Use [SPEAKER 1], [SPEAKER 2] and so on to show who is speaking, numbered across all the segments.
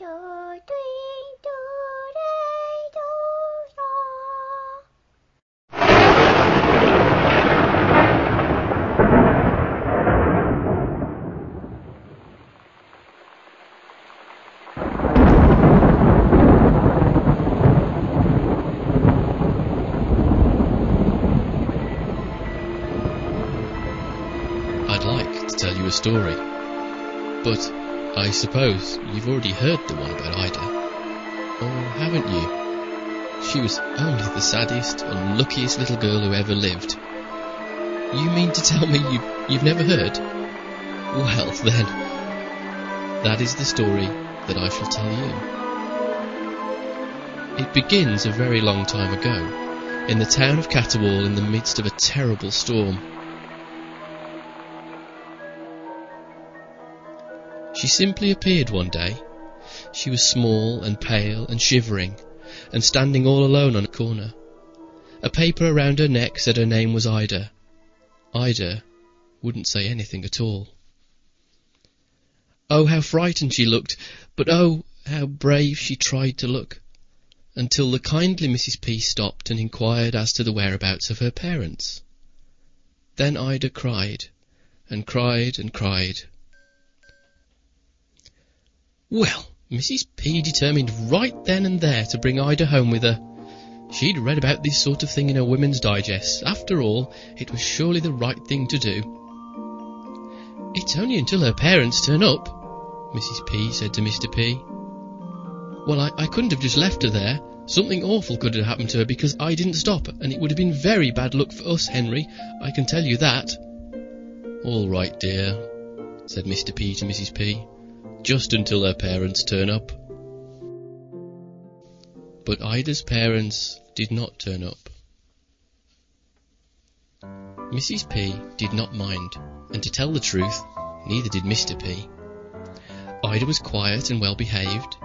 [SPEAKER 1] I'd like to tell you a story, but I suppose you've already heard the one about Ida, or haven't you? She was only the saddest, unluckiest little girl who ever lived. You mean to tell me you've never heard? Well then, that is the story that I shall tell you. It begins a very long time ago, in the town of Katy Towell, in the midst of a terrible storm. She simply appeared one day. She was small and pale and shivering, and standing all alone on a corner. A paper around her neck said her name was Ida. Ida wouldn't say anything at all. Oh, how frightened she looked, but oh, how brave she tried to look, until the kindly Mrs. P stopped and inquired as to the whereabouts of her parents. Then Ida cried, and cried, and cried. Well, Mrs. P determined right then and there to bring Ida home with her. She'd read about this sort of thing in her Women's Digest. After all, it was surely the right thing to do. It's only until her parents turn up, Mrs. P said to Mr. P. Well, I couldn't have just left her there. Something awful could have happened to her because I didn't stop, and it would have been very bad luck for us, Henry, I can tell you that. All right, dear, said Mr. P to Mrs. P. Just until her parents turn up. But Ida's parents did not turn up. Mrs. P did not mind, and to tell the truth, neither did Mr. P. Ida was quiet and well behaved.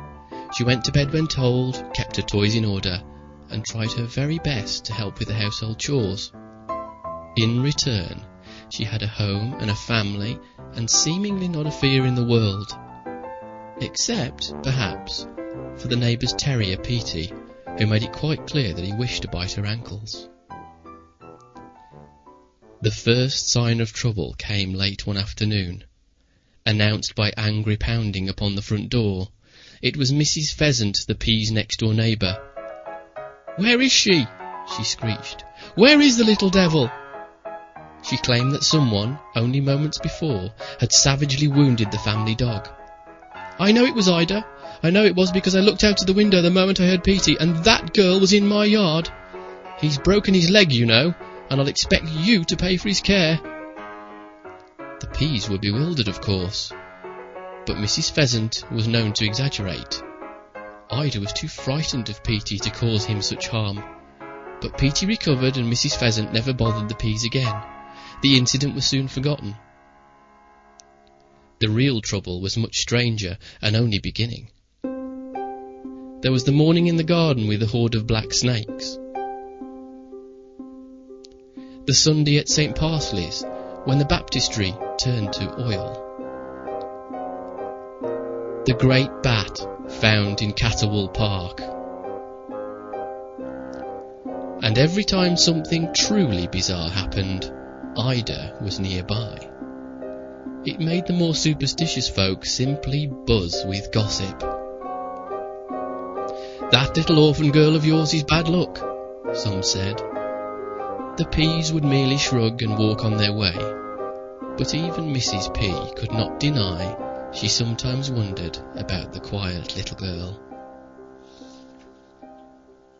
[SPEAKER 1] She went to bed when told, kept her toys in order, and tried her very best to help with the household chores. In return, she had a home and a family, and seemingly not a fear in the world. Except, perhaps, for the neighbour's terrier, Petey, who made it quite clear that he wished to bite her ankles. The first sign of trouble came late one afternoon, announced by angry pounding upon the front door. It was Mrs. Pheasant, the P's next-door neighbour. "Where is she?" she screeched. "Where is the little devil?" She claimed that someone, only moments before, had savagely wounded the family dog. "I know it was Ida. I know it was because I looked out of the window the moment I heard Petey, and that girl was in my yard. He's broken his leg, you know, and I'll expect you to pay for his care." The P's were bewildered, of course, but Mrs. Pheasant was known to exaggerate. Ida was too frightened of Petey to cause him such harm, but Petey recovered and Mrs. Pheasant never bothered the P's again. The incident was soon forgotten. The real trouble was much stranger and only beginning. There was the morning in the garden with the horde of black snakes. The Sunday at St. Parsley's, when the baptistry turned to oil. The great bat found in Katy Towell Park. And every time something truly bizarre happened, Ida was nearby. It made the more superstitious folk simply buzz with gossip. "That little orphan girl of yours is bad luck," some said. The P's would merely shrug and walk on their way, but even Mrs. P could not deny she sometimes wondered about the quiet little girl.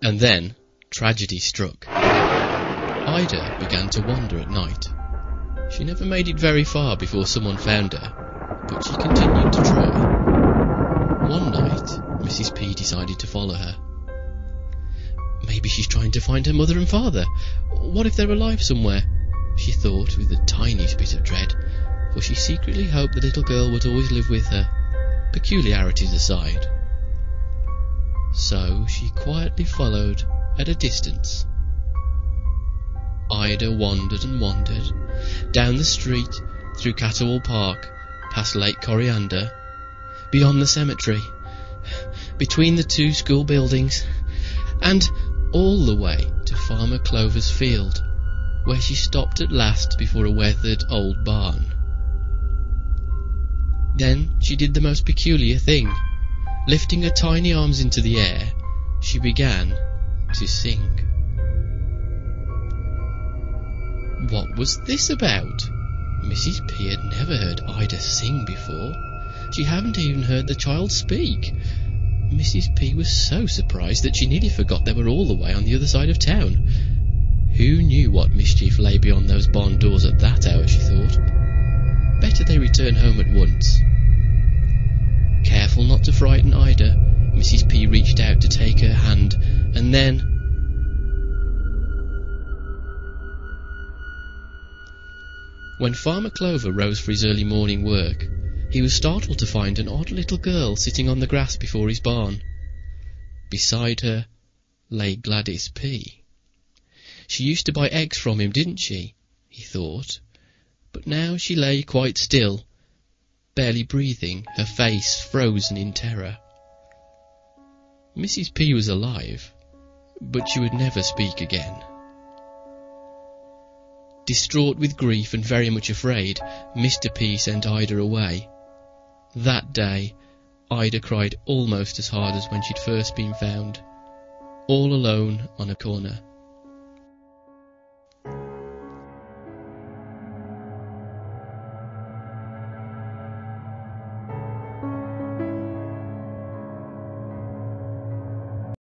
[SPEAKER 1] And then tragedy struck. Ida began to wander at night. She never made it very far before someone found her, but she continued to try. One night, Mrs. P decided to follow her. Maybe she's trying to find her mother and father. What if they're alive somewhere? She thought with the tiniest bit of dread, for she secretly hoped the little girl would always live with her, peculiarities aside. So she quietly followed at a distance. Ida wandered and wandered, down the street, through Katy Towell Park, past Lake Coriander, beyond the cemetery, between the two school buildings, and all the way to Farmer Clover's field, where she stopped at last before a weathered old barn. Then she did the most peculiar thing. Lifting her tiny arms into the air, she began to sing. What was this about? Mrs. P had never heard Ida sing before. She hadn't even heard the child speak. Mrs. P was so surprised that she nearly forgot they were all the way on the other side of town. Who knew what mischief lay beyond those barn doors at that hour, she thought. Better they return home at once. Careful not to frighten Ida, Mrs. P reached out to take her hand, and then... When Farmer Clover rose for his early morning work, he was startled to find an odd little girl sitting on the grass before his barn. Beside her lay Gladys P. She used to buy eggs from him, didn't she? He thought. But now she lay quite still, barely breathing, her face frozen in terror. Mrs. P was alive, but she would never speak again. Distraught with grief and very much afraid, Mr. P sent Ida away. That day, Ida cried almost as hard as when she'd first been found, all alone on a corner.